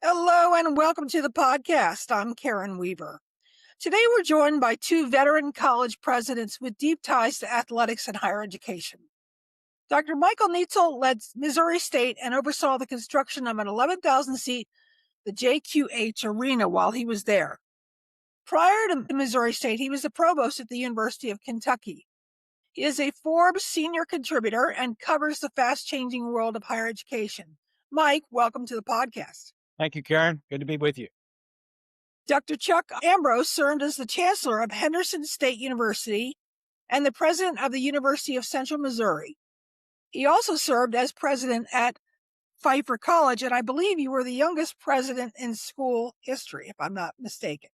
Hello and welcome to the podcast. I'm Karen Weaver. Today we're joined by two veteran college presidents with deep ties to athletics and higher education. Dr. Michael Nietzel led Missouri State and oversaw the construction of an 11,000-seat the JQH Arena while he was there. Prior to Missouri State, he was the provost at the University of Kentucky. He is a Forbes senior contributor and covers the fast-changing world of higher education. Mike, welcome to the podcast. Thank you, Karen. Good to be with you. Dr. Chuck Ambrose served as the chancellor of Henderson State University and the president of the University of Central Missouri. He also served as president at Pfeiffer College, and I believe you were the youngest president in school history, if I'm not mistaken.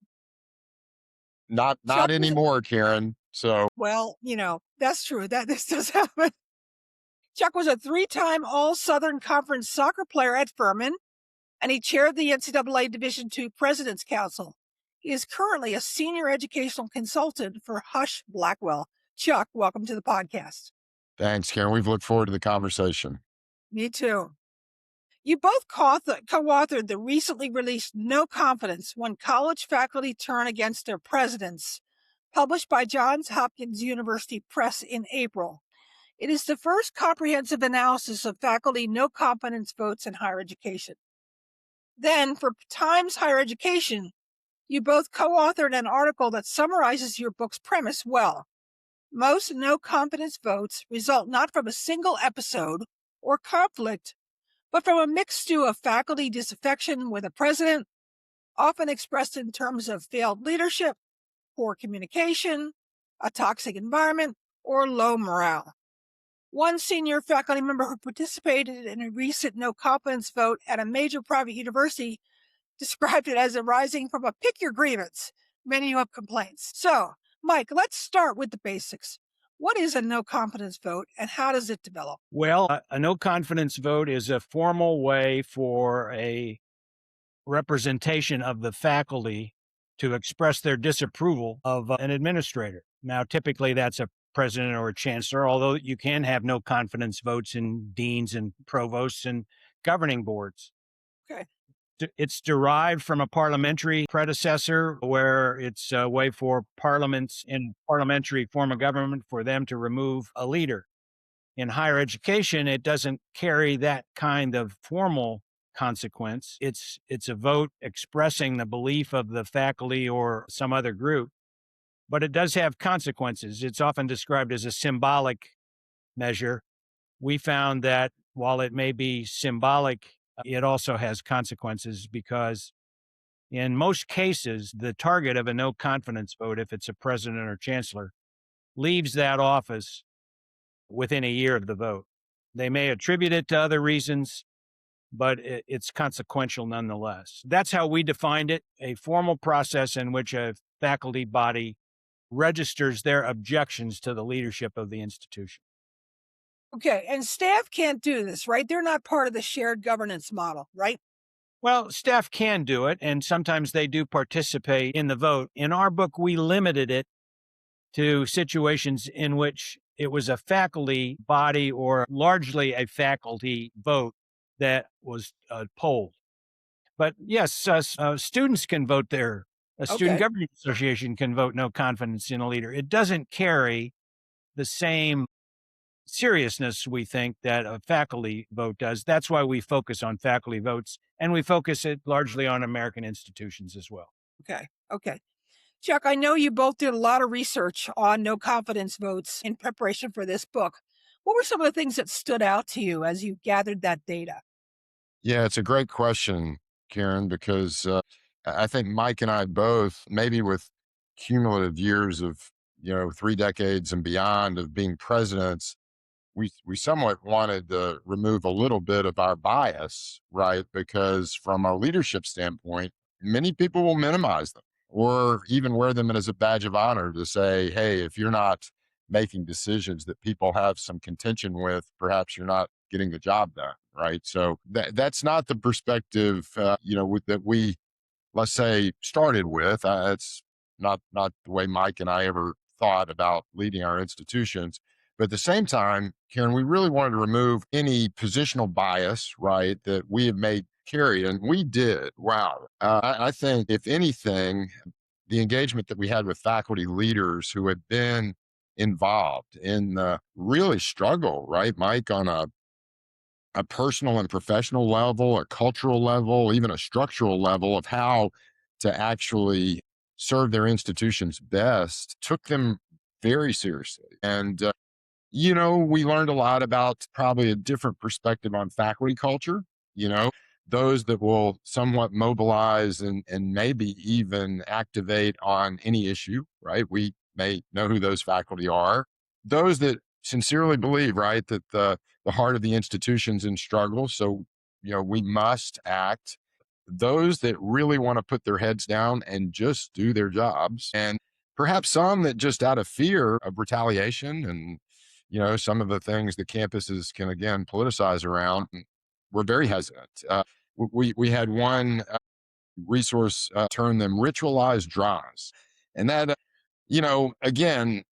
Not Chuck was- anymore, Karen. So Well, that's true. This does happen. Chuck was a three-time All-Southern Conference soccer player at Furman, and he chaired the NCAA Division II President's Council. He is currently a senior educational consultant for Husch Blackwell. Chuck, welcome to the podcast. thanks, Karen. We've looked forward to the conversation. Me too. You both co-authored the recently released No Confidence When College Faculty Turn Against Their Presidents, published by Johns Hopkins University Press in April. It is the first comprehensive analysis of faculty no-confidence votes in higher education. Then, for Times Higher Education, you both co-authored an article that summarizes your book's premise well. Most no-confidence votes result not from a single episode or conflict, but from a mixed stew of faculty disaffection with a president, often expressed in terms of failed leadership, poor communication, a toxic environment, or low morale. One senior faculty member who participated in a recent no-confidence vote at a major private university described it as arising from a pick your grievance menu of complaints. So, Mike, let's start with the basics. What is a no-confidence vote and how does it develop? Well, a no-confidence vote is a formal way for a representation of the faculty to express their disapproval of an administrator. Now, typically that's a president or a chancellor, although you can have no confidence votes in deans and provosts and governing boards. Okay. It's derived from a parliamentary predecessor where it's a way for parliaments in parliamentary form of government for them to remove a leader. In higher education, it doesn't carry that kind of formal consequence. It's a vote expressing the belief of the faculty or some other group, but it does have consequences. It's often described as a symbolic measure. We found that while it may be symbolic, it also has consequences because in most cases, the target of a no confidence vote, if it's a president or chancellor, leaves that office within a year of the vote. They may attribute it to other reasons, but it's consequential nonetheless. That's how we defined it, a formal process in which a faculty body registers their objections to the leadership of the institution. Okay, and staff can't do this, right? They're not part of the shared governance model, right? Well, staff can do it, and sometimes they do participate in the vote. In our book, we limited it to situations in which it was a faculty body or largely a faculty vote that was polled. But yes, students can vote there. A student government association can vote no confidence in a leader. It doesn't carry the same seriousness, we think, that a faculty vote does. That's why we focus on faculty votes, and we focus it largely on American institutions as well. Okay. Chuck, I know you both did a lot of research on no confidence votes in preparation for this book. What were some of the things that stood out to you as you gathered that data? Yeah, it's a great question, Karen, because I think Mike and I both, maybe with cumulative years of, 3 decades and beyond of being presidents, we somewhat wanted to remove a little bit of our bias, right? Because from a leadership standpoint, many people will minimize them or even wear them as a badge of honor to say, hey, if you're not making decisions that people have some contention with, perhaps you're not getting the job done, right? So that's not the perspective, that we, let's say, started with. It's not the way Mike and I ever thought about leading our institutions. But at the same time, Karen, we really wanted to remove any positional bias, right, that we have made carry, and we did. Wow. I think, if anything, the engagement that we had with faculty leaders who had been involved in the really struggle, right, Mike, on a personal and professional level, a cultural level, even a structural level of how to actually serve their institutions best, took them very seriously. And we learned a lot about probably a different perspective on faculty culture, you know, those that will somewhat mobilize and maybe even activate on any issue, right? We may know who those faculty are. Those that sincerely believe, right, that the heart of the institution's in struggle. So, we must act. Those that really want to put their heads down and just do their jobs. And perhaps some that just out of fear of retaliation and some of the things that campuses can again politicize around, we're very hesitant. We had one resource term them ritualized dramas, and that again,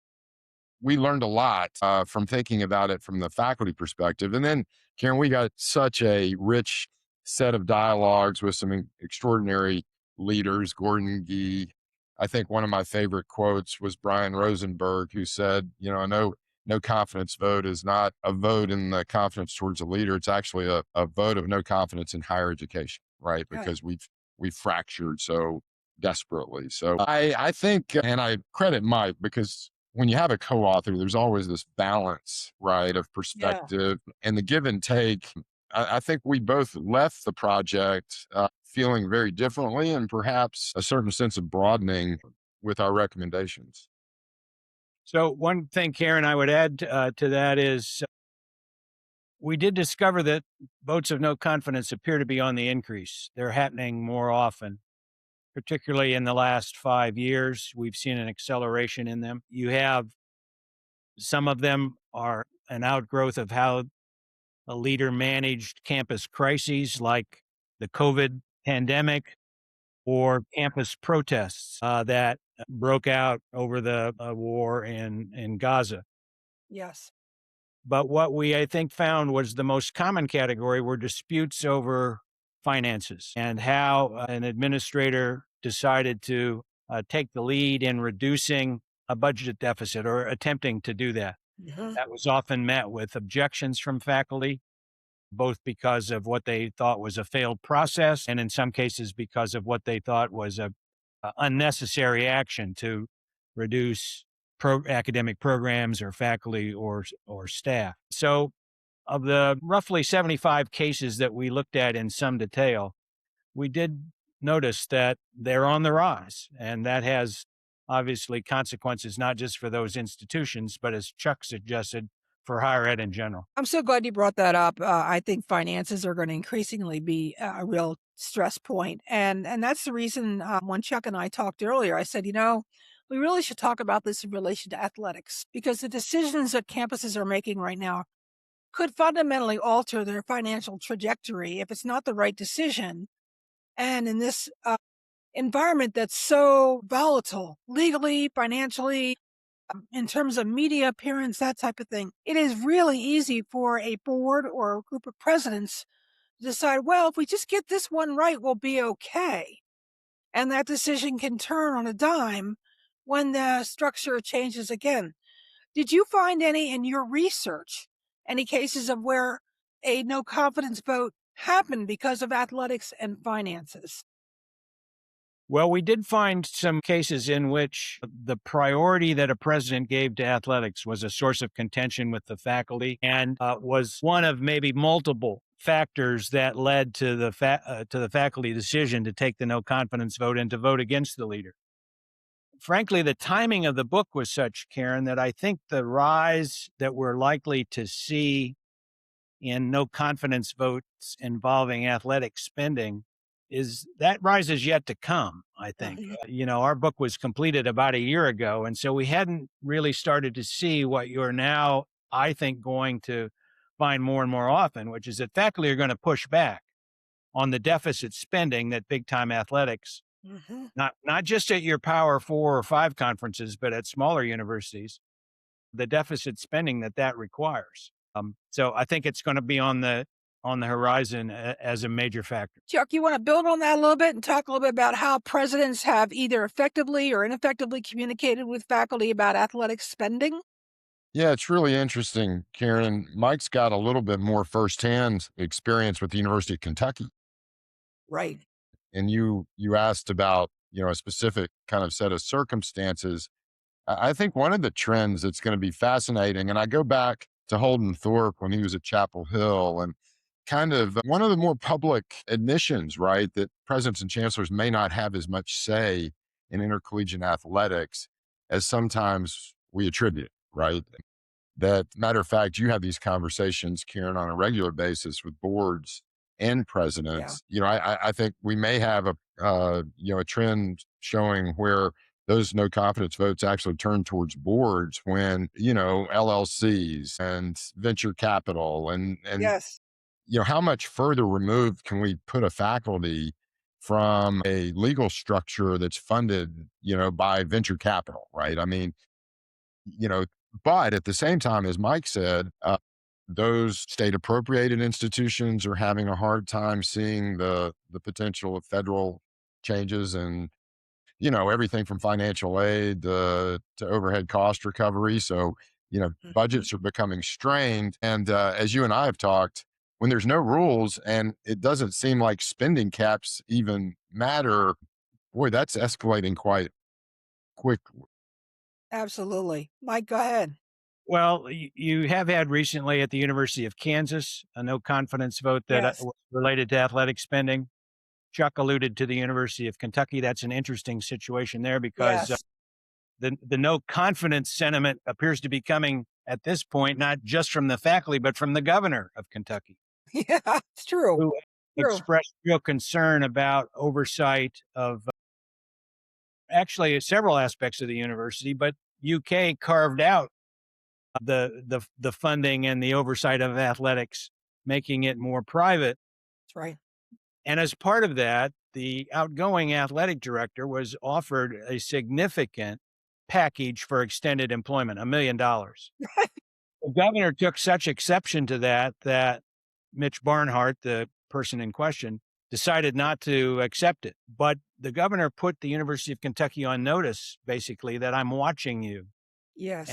we learned a lot from thinking about it from the faculty perspective. And then, Karen, we got such a rich set of dialogues with some extraordinary leaders. Gordon Gee. I think one of my favorite quotes was Brian Rosenberg, who said, I know no confidence vote is not a vote in the confidence towards a leader. It's actually a vote of no confidence in higher education, right? Right. Because we've fractured so desperately. So I think, and I credit Mike, because when you have a co-author, there's always this balance, right, of Yeah. perspective and the give and take. I think we both left the project feeling very differently, and perhaps a certain sense of broadening with our recommendations. So one thing, Karen, I would add to that is we did discover that votes of no confidence appear to be on the increase. They're happening more often, particularly in the last 5 years. We've seen an acceleration in them. You have some of them are an outgrowth of how a leader managed campus crises like the COVID pandemic or campus protests that broke out over the war in Gaza. Yes. But what we, I think, found was the most common category were disputes over finances and how an administrator decided to take the lead in reducing a budget deficit or attempting to do that. Mhm. That was often met with objections from faculty, both because of what they thought was a failed process, and in some cases because of what they thought was a unnecessary action to reduce academic programs or faculty or staff. So, of the roughly 75 cases that we looked at in some detail, we did notice that they're on the rise, and that has obviously consequences not just for those institutions, but as Chuck suggested, for higher ed in general. I'm so glad you brought that up. I think finances are going to increasingly be a real stress point, and that's the reason when Chuck and I talked earlier, I said, we really should talk about this in relation to athletics because the decisions that campuses are making right now could fundamentally alter their financial trajectory if it's not the right decision. And in this environment that's so volatile, legally, financially, in terms of media appearance, that type of thing, it is really easy for a board or a group of presidents to decide, well, if we just get this one right, we'll be okay. And that decision can turn on a dime when the structure changes again. Did you find any in your research, any cases of where a no confidence vote happened because of athletics and finances? Well, we did find some cases in which the priority that a president gave to athletics was a source of contention with the faculty and was one of maybe multiple factors that led to the faculty decision to take the no confidence vote and to vote against the leader. Frankly, the timing of the book was such, Karen, that I think the rise that we're likely to see in no confidence votes involving athletic spending is that rise is yet to come, I think. Mhm. Our book was completed about a year ago, and so we hadn't really started to see what you're now, I think, going to find more and more often, which is that faculty are going to push back on the deficit spending that big time athletics, Mhm. not just at your Power 4 or 5 conferences, but at smaller universities the deficit spending that requires. So I think it's going to be on the horizon as a major factor. Chuck, you want to build on that a little bit and talk a little bit about how presidents have either effectively or ineffectively communicated with faculty about athletic spending? Yeah, it's really interesting, Karen. Mike's got a little bit more firsthand experience with the University of Kentucky. Right. And you asked about, a specific kind of set of circumstances. I think one of the trends that's going to be fascinating, and I go back to Holden Thorpe when he was at Chapel Hill, and kind of one of the more public admissions, right, that presidents and chancellors may not have as much say in intercollegiate athletics as sometimes we attribute, right? That matter of fact, you have these conversations, Karen, on a regular basis with boards and Yeah. presidents. I think we may have a trend showing where those no confidence votes actually turn towards boards when, LLCs and venture capital and Yes. how much further removed can we put a faculty from a legal structure that's funded, by venture capital, right? I mean, you know, but at the same time, as Mike said, those state appropriated institutions are having a hard time seeing the potential of federal changes and everything from financial aid to overhead cost recovery. So Mhm. budgets are becoming strained, and as you and I have talked, when there's no rules and it doesn't seem like spending caps even matter, boy, that's escalating quite quick. Absolutely. Mike, go ahead. Well, you have had recently at the University of Kansas a no confidence vote that Yes. was related to athletic spending. Chuck alluded to the University of Kentucky. That's an interesting situation there because Yes. the no confidence sentiment appears to be coming at this point, not just from the faculty, but from the governor of Kentucky, Yeah, it's true. who True. expressed real concern about oversight of actually several aspects of the university, but UK carved out the funding and the oversight of athletics, making it more private. That's right. And as part of that, the outgoing athletic director was offered a significant package for extended employment, $1 million. The governor took such exception to that Mitch Barnhart, the person in question, decided not to accept it. But the governor put the University of Kentucky on notice, basically, that I'm watching you Yes.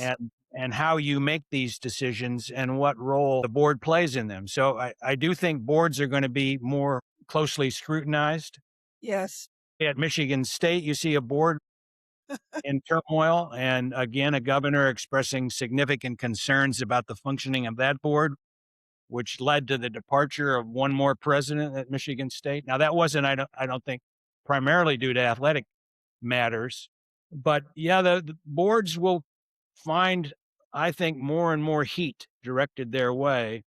and how you make these decisions and what role the board plays in them. So I do think boards are going to be more closely scrutinized. Yes. At Michigan State, you see a board in turmoil, and again, a governor expressing significant concerns about the functioning of that board, which led to the departure of one more president at Michigan State. Now, that wasn't, I don't think, primarily due to athletic matters, but yeah, the boards will find, I think, more and more heat directed their way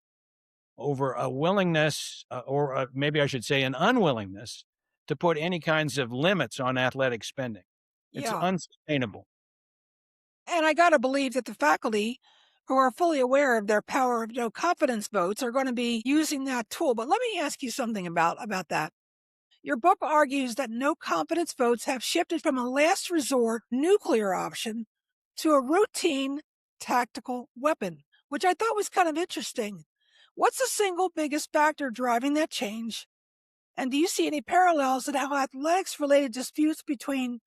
over a willingness, or maybe I should say, an unwillingness to put any kinds of limits on athletic spending. It's Yeah. unsustainable. And I got to believe that the faculty who are fully aware of their power of no confidence votes are going to be using that tool. But let me ask you something about that. Your book argues that no confidence votes have shifted from a last resort nuclear option to a routine tactical weapon, which I thought was kind of interesting. What's the single biggest factor driving that change? And do you see any parallels in how athletics related disputes between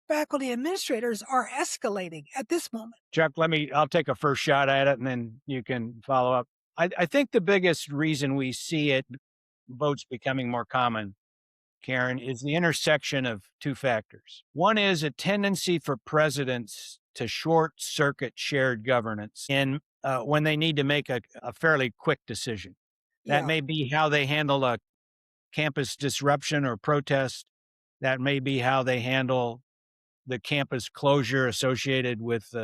faculty administrators are escalating at this moment? Chuck, I'll take a first shot at it and then you can follow up. I think the biggest reason we see votes becoming more common, Karen, is the intersection of two factors. One is a tendency for presidents to short circuit shared governance when they need to make a fairly quick decision. That Yeah. may be how they handle a campus disruption or protest. That may be how they handle the campus closure associated with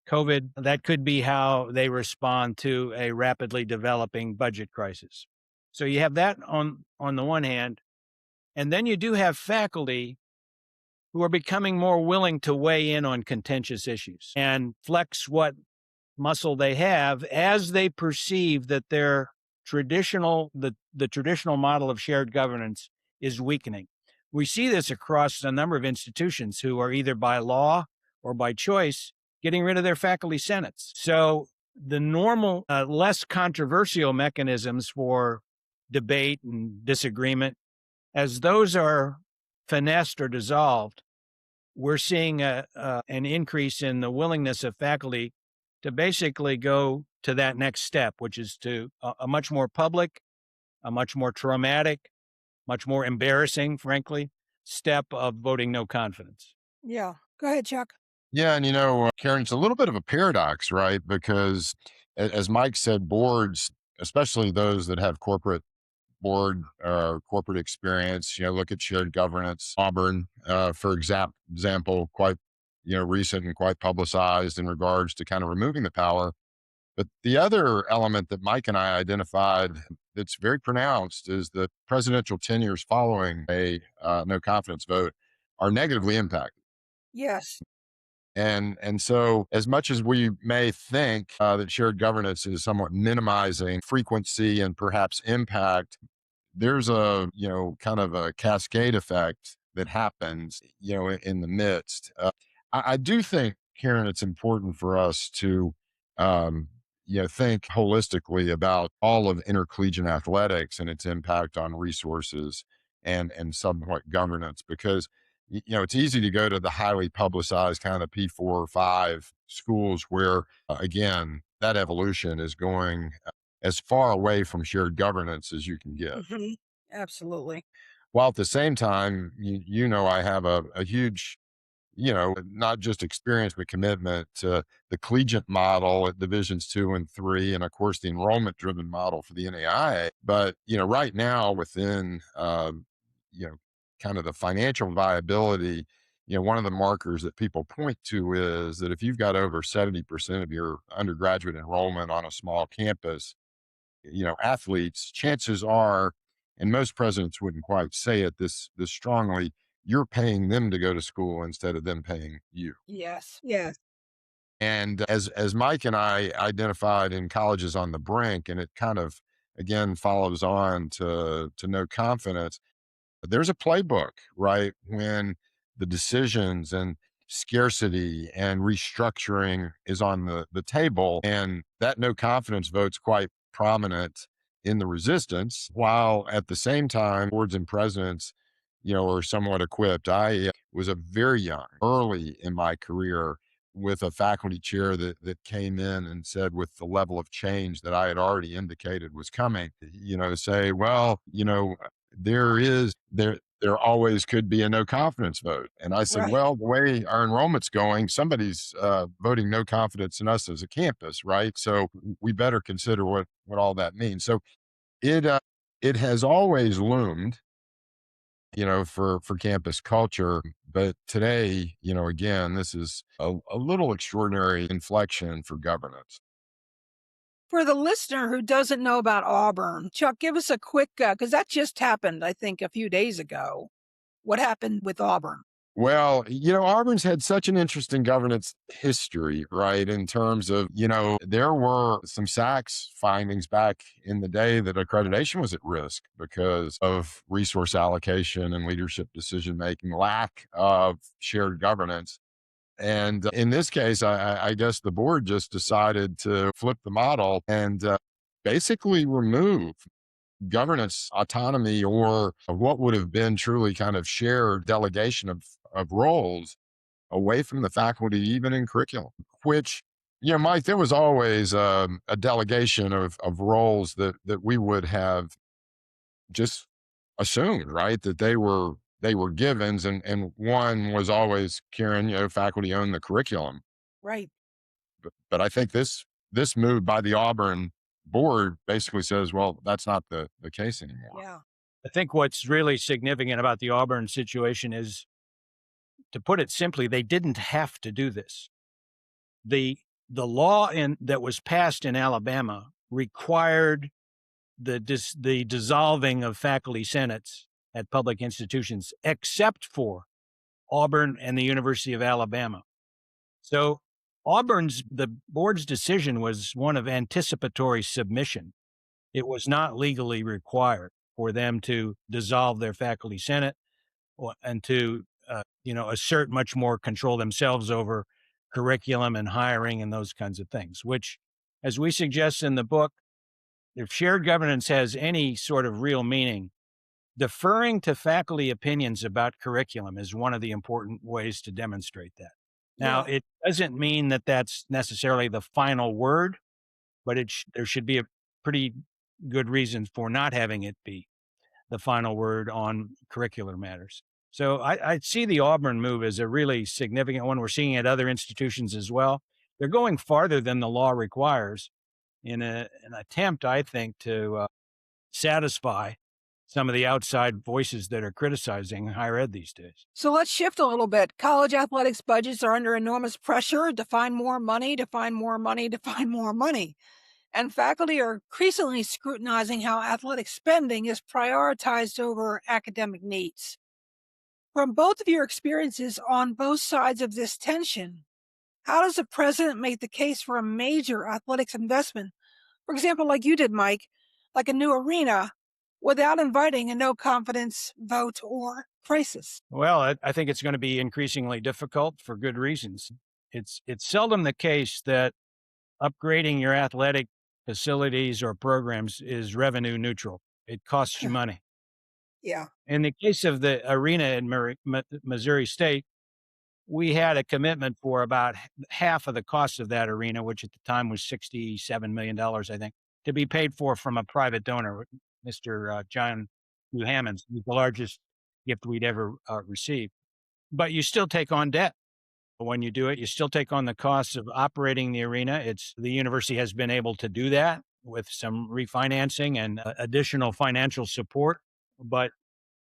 COVID. That could be how they respond to a rapidly developing budget crisis. So you have that on the one hand, and then you do have faculty who are becoming more willing to weigh in on contentious issues and flex what muscle they have as they perceive that their the traditional model of shared governance is weakening. We see this across a number of institutions who are either by law or by choice getting rid of their faculty senates. So the normal, less controversial mechanisms for debate and disagreement, as those are finessed or dissolved, we're seeing an increase in the willingness of faculty to basically go to that next step, which is to a much more public, a much more traumatic, much more embarrassing, frankly, step of voting no confidence. Yeah. Go ahead, Chuck. Yeah, and Karen, it's a little bit of a paradox, right? Because as Mike said, boards, especially those that have corporate board or corporate experience, look at shared governance. Auburn, for example, quite recent and quite publicized in regards to kind of removing the power. But the other element that Mike and I identified that's very pronounced is the presidential tenures following a no confidence vote are negatively impacted. Yes. And so, as much as we may think that shared governance is somewhat minimizing frequency and perhaps impact, there's a kind of a cascade effect that happens in the midst. I do think, Karen, it's important for us to um, think holistically about all of intercollegiate athletics and its impact on resources and somewhat governance, because it's easy to go to the highly publicized kind of P4 or 5 schools where again that evolution is going as far away from shared governance as you can get. Hmm. Absolutely. While at the same time, I have a huge, not just experience, but commitment to the collegiate model at divisions 2 and 3, and of course the enrollment driven model for the NAIA. But, right now within, you know, kind of the financial viability, one of the markers that people point to is that if you've got over 70% of your undergraduate enrollment on a small campus, athletes, chances are, and most presidents wouldn't quite say it this strongly, you're paying them to go to school instead of them paying you. Yes. Yes. And as Mike and I identified in Colleges on the Brink, and it kind of again follows on to no confidence, there's a playbook, right? When the decisions and scarcity and restructuring is on the table, and that no confidence vote's quite prominent in the resistance, while at the same time, boards and presidents, are somewhat equipped. I was a very young, early in my career with a faculty chair that came in and said, with the level of change that I had already indicated was coming, say, well, there always could be a no confidence vote. And I said, Right. well, the way our enrollment's going, somebody's voting no confidence in us as a campus, right? So we better consider what all that means. So it it has always loomed, for campus culture. But today, again, this is a little extraordinary inflection for governance. For the listener who doesn't know about Auburn, Chuck, give us a quick, because that just happened, I think, a few days ago. What happened with Auburn? Well, Auburn's had such an interesting governance history, right? In terms of, there were some SACS findings back in the day that accreditation was at risk because of resource allocation and leadership decision making, lack of shared governance. And in this case, I guess the board just decided to flip the model and basically remove governance autonomy or what would have been truly kind of shared delegation of roles away from the faculty, even in curriculum, which, Mike, there was always a delegation of roles that we would have just assumed, right? That they were givens, and one was always, Karen, faculty own the curriculum. Right. But I think this move by the Auburn board basically says, well, that's not the case anymore. Yeah. I think what's really significant about the Auburn situation is, to put it simply, they didn't have to do this. The the law that was passed in Alabama required the dissolving of faculty senates at public institutions, except for Auburn and the University of Alabama. So the board's decision was one of anticipatory submission. It was not legally required for them to dissolve their faculty senate and to assert much more control themselves over curriculum and hiring and those kinds of things, which, as we suggest in the book, if shared governance has any sort of real meaning, deferring to faculty opinions about curriculum is one of the important ways to demonstrate that. Now, Yeah. it doesn't mean that that's necessarily the final word, but there should be a pretty good reason for not having it be the final word on curricular matters. So I see the Auburn move as a really significant one. We're seeing it at other institutions as well. They're going farther than the law requires in an attempt, I think, to satisfy some of the outside voices that are criticizing higher ed these days. So let's shift a little bit. College athletics budgets are under enormous pressure to find more money, to find more money, to find more money. And faculty are increasingly scrutinizing how athletic spending is prioritized over academic needs. From both of your experiences on both sides of this tension, how does the president make the case for a major athletics investment? For example, like you did, Mike, like a new arena, without inviting a no confidence vote or crisis. Well, I think it's going to be increasingly difficult for good reasons. It's seldom the case that upgrading your athletic facilities or programs is revenue neutral. It costs you money. Yeah. In the case of the arena in Missouri State, we had a commitment for about half of the cost of that arena, which at the time was $67 million, I think, to be paid for from a private donor, Mr. John Hugh Hammonds, who's the largest gift we'd ever received. But you still take on debt. When you do it, you still take on the costs of operating the arena. The university has been able to do that with some refinancing and additional financial support. But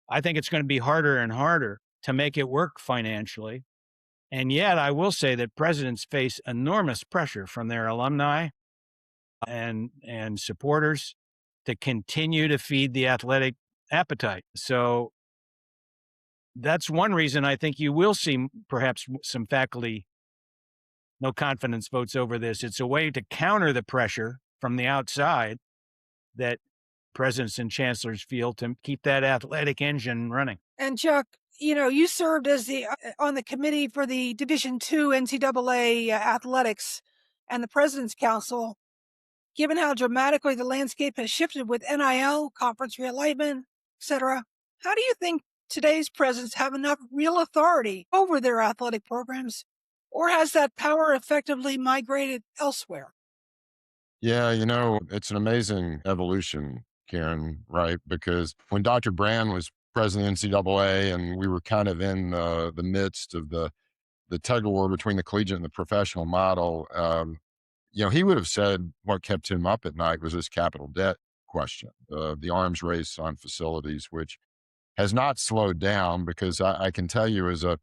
I think it's going to be harder and harder to make it work financially. And yet, I will say that presidents face enormous pressure from their alumni and supporters to continue to feed the athletic appetite. So that's one reason I think you will see perhaps some faculty no confidence votes over this. It's a way to counter the pressure from the outside that presidents and chancellors feel to keep that athletic engine running. And Chuck, you served as the on the committee for the Division II NCAA athletics and the President's Council. Given how dramatically the landscape has shifted with NIL, conference realignment, etc., how do you think today's presidents have enough real authority over their athletic programs, or has that power effectively migrated elsewhere? Yeah, it's an amazing evolution, Karen, right? Because when Dr. Brand was president of the NCAA and we were kind of in the midst of the tug of war between the collegiate and the professional model, he would have said what kept him up at night was this capital debt question, the arms race on facilities, which has not slowed down because I can tell you as a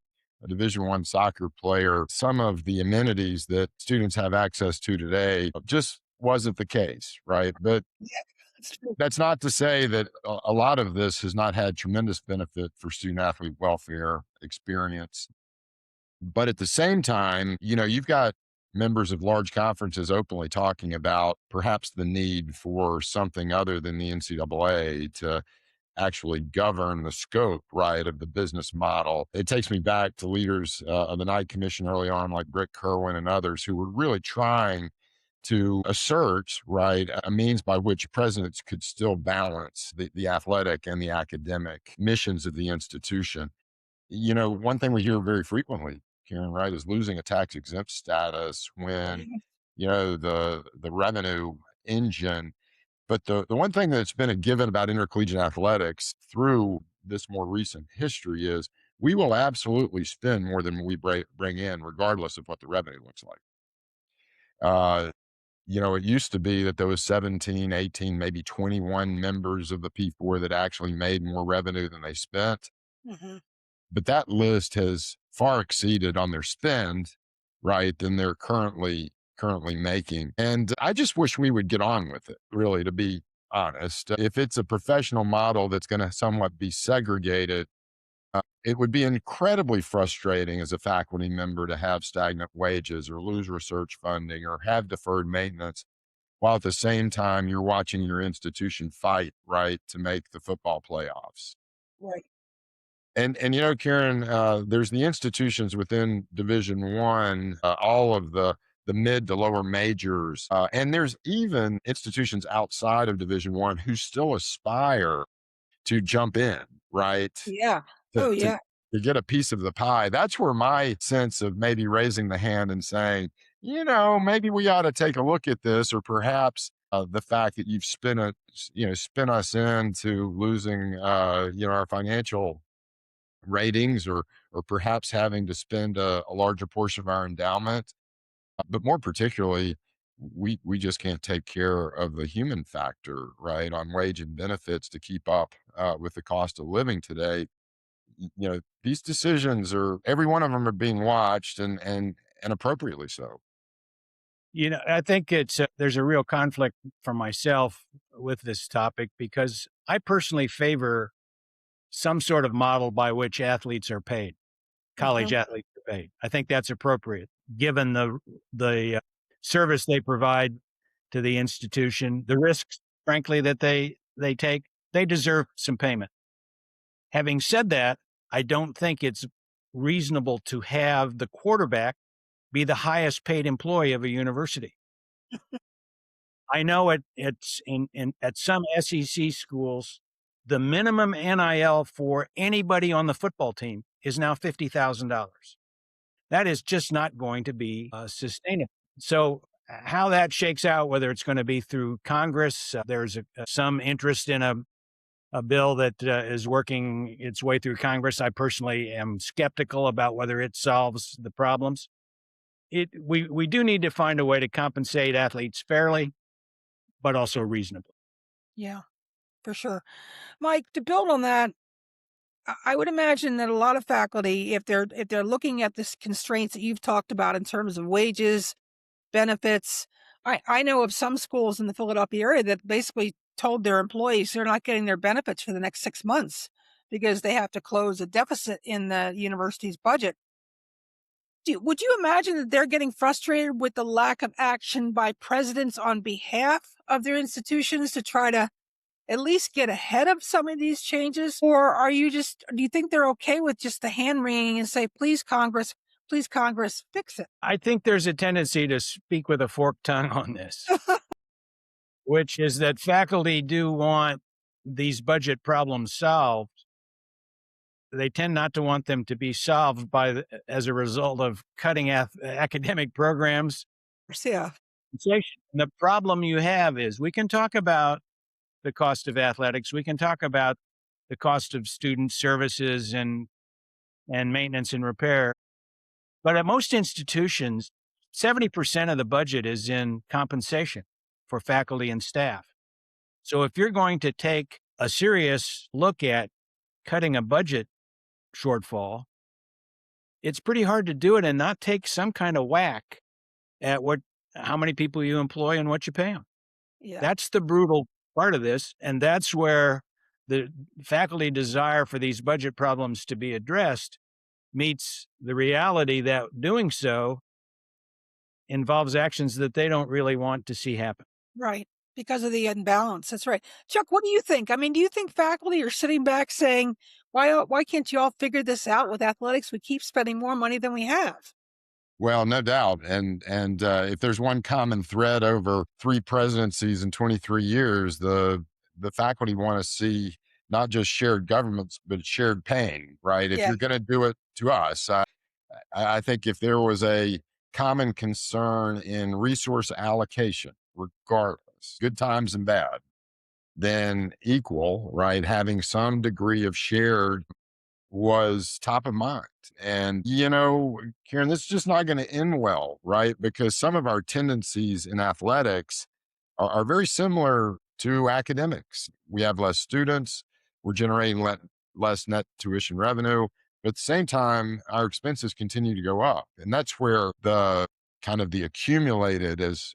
Division I soccer player, some of the amenities that students have access to today just wasn't the case, right? But Yeah, that's true. that's not to say that a lot of this has not had tremendous benefit for student athlete welfare experience. But at the same time, you've got members of large conferences openly talking about perhaps the need for something other than the NCAA to actually govern the scope, right, of the business model. It takes me back to leaders of the Knight Commission early on, like Britt Kerwin and others, who were really trying to assert, right, a means by which presidents could still balance the athletic and the academic missions of the institution. One thing we hear very frequently, Karen, right, is losing a tax exempt status when, the revenue engine. But the one thing that's been a given about intercollegiate athletics through this more recent history is we will absolutely spend more than we bring in, regardless of what the revenue looks like. Uh, it used to be that there was 17, 18, maybe 21 members of the P4 that actually made more revenue than they spent. Hmm. But that list has far exceeded on their spend, right, than they're currently making. And I just wish we would get on with it, really, to be honest. If it's a professional model that's going to somewhat be segregated, it would be incredibly frustrating as a faculty member to have stagnant wages or lose research funding or have deferred maintenance while at the same time you're watching your institution fight, right, to make the football playoffs. Right. And Karen, there's the institutions within Division One, all of the mid to lower majors, and there's even institutions outside of Division One who still aspire to jump in, right? Yeah. To Oh, to yeah. to get a piece of the pie. That's where my sense of maybe raising the hand and saying, maybe we ought to take a look at this, or perhaps the fact that you've spin us into losing, our financial ratings, or perhaps having to spend a larger portion of our endowment. But more particularly, we just can't take care of the human factor, right, on wage and benefits to keep up with the cost of living today. These decisions are, every one of them are being watched, and appropriately so. I think there's a real conflict for myself with this topic because I personally favor some sort of model by which athletes are paid, college Mhm. athletes are paid. I think that's appropriate given the service they provide to the institution, the risks, frankly, that they take. They deserve some payment. Having said that, I don't think it's reasonable to have the quarterback be the highest paid employee of a university. I know it's in at some SEC schools, the minimum NIL for anybody on the football team is now $50,000. That is just not going to be sustainable. So, how that shakes out, whether it's going to be through Congress, there's some interest in a bill that is working its way through Congress. I personally am skeptical about whether it solves the problems. We do need to find a way to compensate athletes fairly, but also reasonably. Yeah, for sure. Mike, to build on that, I would imagine that a lot of faculty, if they're looking at this constraints that you've talked about in terms of wages, benefits, I know of some schools in the Philadelphia area that basically told their employees they're not getting their benefits for the next 6 months because they have to close a deficit in the university's budget. Would you imagine that they're getting frustrated with the lack of action by presidents on behalf of their institutions to try to at least get ahead of some of these changes? Or do you think they're okay with just the hand wringing and say, please, Congress, fix it? I think there's a tendency to speak with a forked tongue on this, which is that faculty do want these budget problems solved. They tend not to want them to be solved as a result of cutting academic programs. Yeah, Inflation. The problem you have is we can talk about the cost of athletics. We can talk about the cost of student services and maintenance and repair. But at most institutions, 70% of the budget is in compensation for faculty and staff. So if you're going to take a serious look at cutting a budget shortfall, it's pretty hard to do it and not take some kind of whack at how many people you employ and what you pay them. yeah, That's the brutal part of this. And that's where the faculty desire for these budget problems to be addressed meets the reality that doing so involves actions that they don't really want to see happen. right. Because of the imbalance. That's right. Chuck, what do you think? I mean, do you think faculty are sitting back saying, why can't you all figure this out with athletics? We keep spending more money than we have. Well, no doubt. And if there's one common thread over three presidencies in 23 years, the faculty want to see not just shared governments, but shared pain, right? If Yeah, you're going to do it to us, I think if there was a common concern in resource allocation, regardless, good times and bad, then equal, right? Having some degree of shared was top of mind. And, Karen, this is just not going to end well, right? Because some of our tendencies in athletics are very similar to academics. We have less students, we're generating less net tuition revenue. But at the same time, our expenses continue to go up. And that's where the kind of the accumulated, as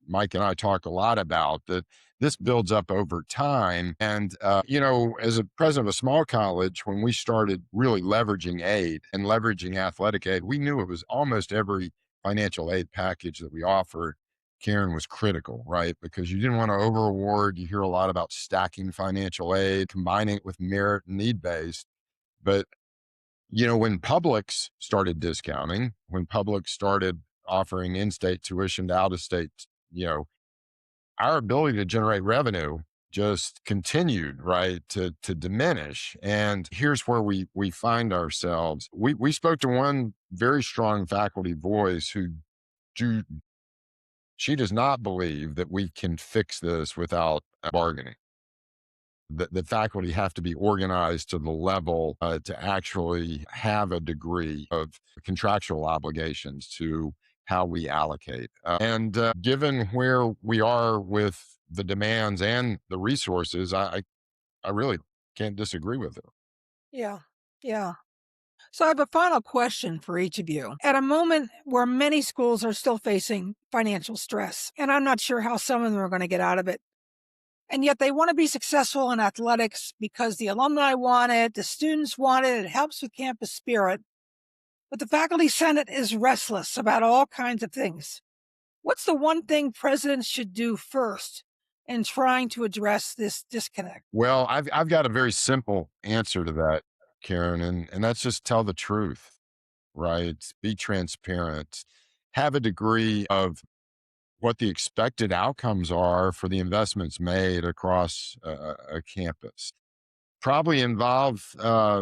Mike and I talk a lot about, that this builds up over time. And, as a president of a small college, when we started really leveraging aid and leveraging athletic aid, we knew it was almost every financial aid package that we offered, Karen, was critical, right? Because you didn't want to over award. You hear a lot about stacking financial aid, combining it with merit and need based. But When Publix started discounting, when Publix started offering in-state tuition to out-of-state, you know, our ability to generate revenue just continued, right, to diminish. And here's where we find ourselves. We spoke to one very strong faculty voice who do she does not believe that we can fix this without bargaining. The faculty have to be organized to the level to actually have a degree of contractual obligations to how we allocate. And given where we are with the demands and the resources, I really can't disagree with it. Yeah. Yeah. So I have a final question for each of you. At a moment where many schools are still facing financial stress, and I'm not sure how some of them are going to get out of it, and yet they want to be successful in athletics because the alumni want it, the students want it, it helps with campus spirit, but the faculty senate is restless about all kinds of things. What's the one thing presidents should do first in trying to address this disconnect? Well, I've got a very simple answer to that, Karen, and that's just tell the truth, right? Be transparent, have a degree of what the expected outcomes are for the investments made across a campus. Probably involve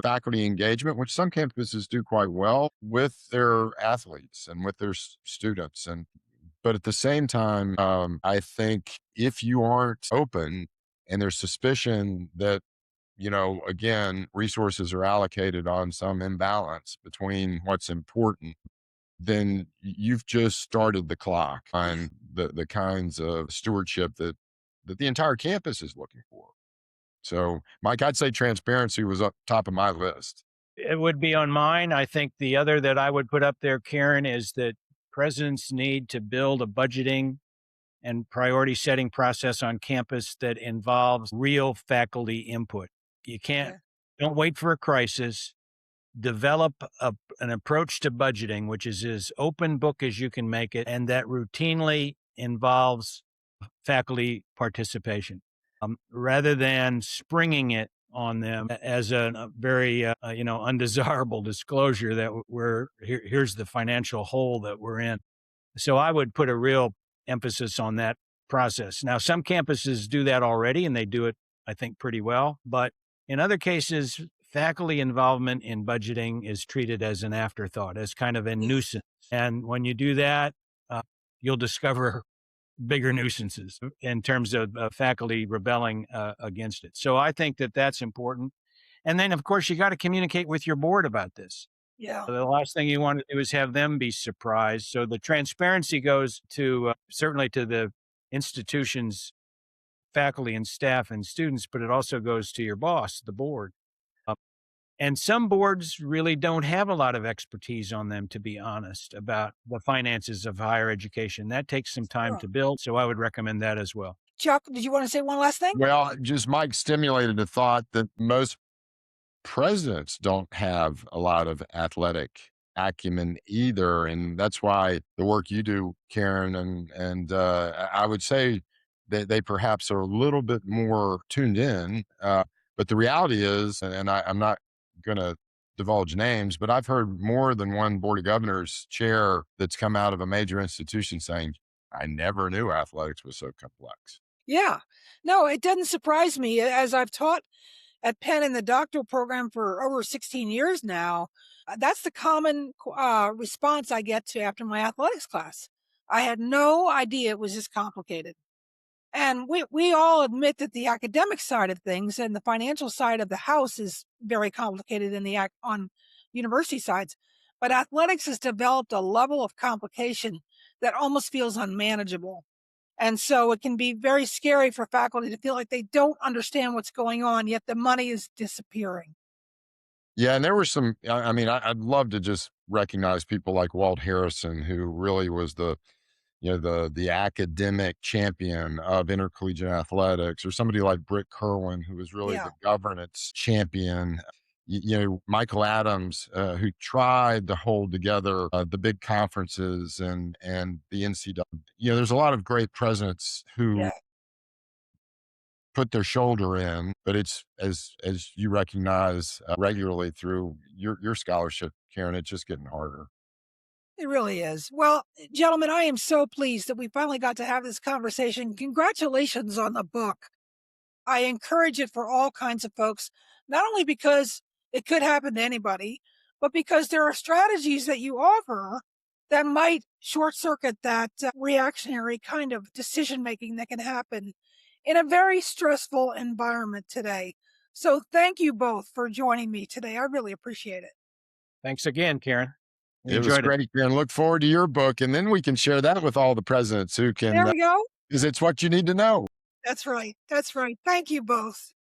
faculty engagement, which some campuses do quite well with their athletes and with their students. But at the same time, I think if you aren't open and there's suspicion that again, resources are allocated on some imbalance between what's important, then you've just started the clock on the kinds of stewardship that the entire campus is looking for. So, Mike, I'd say transparency was up top of my list. It would be on mine. I think the other that I would put up there, Karen, is that presidents need to build a budgeting and priority setting process on campus that involves real faculty input. You can't, Yeah. don't wait for a crisis. Develop an approach to budgeting, which is as open book as you can make it, and that routinely involves faculty participation, rather than springing it on them as a very undesirable disclosure that here's the financial hole that we're in. So I would put a real emphasis on that process. Now, some campuses do that already, and they do it, I think, pretty well. But in other cases, faculty involvement in budgeting is treated as an afterthought, as kind of a nuisance. And when you do that, you'll discover bigger nuisances in terms of faculty rebelling against it. So I think that that's important. And then, of course, you got to communicate with your board about this. Yeah. The last thing you want to do is have them be surprised. So the transparency goes to certainly to the institution's faculty and staff and students, but it also goes to your boss, the board. Uh, and some boards really don't have a lot of expertise on them, to be honest, about the finances of higher education. That takes some time Sure. to build. So I would recommend that as well. Chuck, did you want to say one last thing? Well, just Mike stimulated a thought that most presidents don't have a lot of athletic acumen either, and that's why the work you do, Karen, and I would say that they perhaps are a little bit more tuned in. But the reality is, and I'm not going to divulge names, but I've heard more than one board of governors chair that's come out of a major institution saying, "I never knew athletics was so complex." Yeah. No, it doesn't surprise me as I've taught at Penn in the doctoral program for over 16 years now. That's the common response I get to after my athletics class. I had no idea it was this complicated. And we all admit that the academic side of things and the financial side of the house is very complicated in on university sides. But athletics has developed a level of complication that almost feels unmanageable. And so it can be very scary for faculty to feel like they don't understand what's going on, yet the money is disappearing. Yeah, and there were some. I mean, I'd love to just recognize people like Walt Harrison, who really was the academic champion of intercollegiate athletics, or somebody like Britt Kerwin, who was really Yeah. the governance champion. Michael Adams, who tried to hold together the big conferences and the NCAA. There's a lot of great presidents who Yeah. put their shoulder in, but it's as you recognize regularly through your scholarship, Karen, it's just getting harder. It really is. Well, gentlemen, I am so pleased that we finally got to have this conversation. Congratulations on the book. I encourage it for all kinds of folks, not only because it could happen to anybody, but because there are strategies that you offer that might short circuit that reactionary kind of decision making that can happen in a very stressful environment today. So thank you both for joining me today. I really appreciate it. Thanks again, Karen. We It was enjoyed it. great, Karen. Look forward to your book, and then we can share that with all the presidents who can, There we go. because it's what you need to know. That's right. That's right. Thank you both.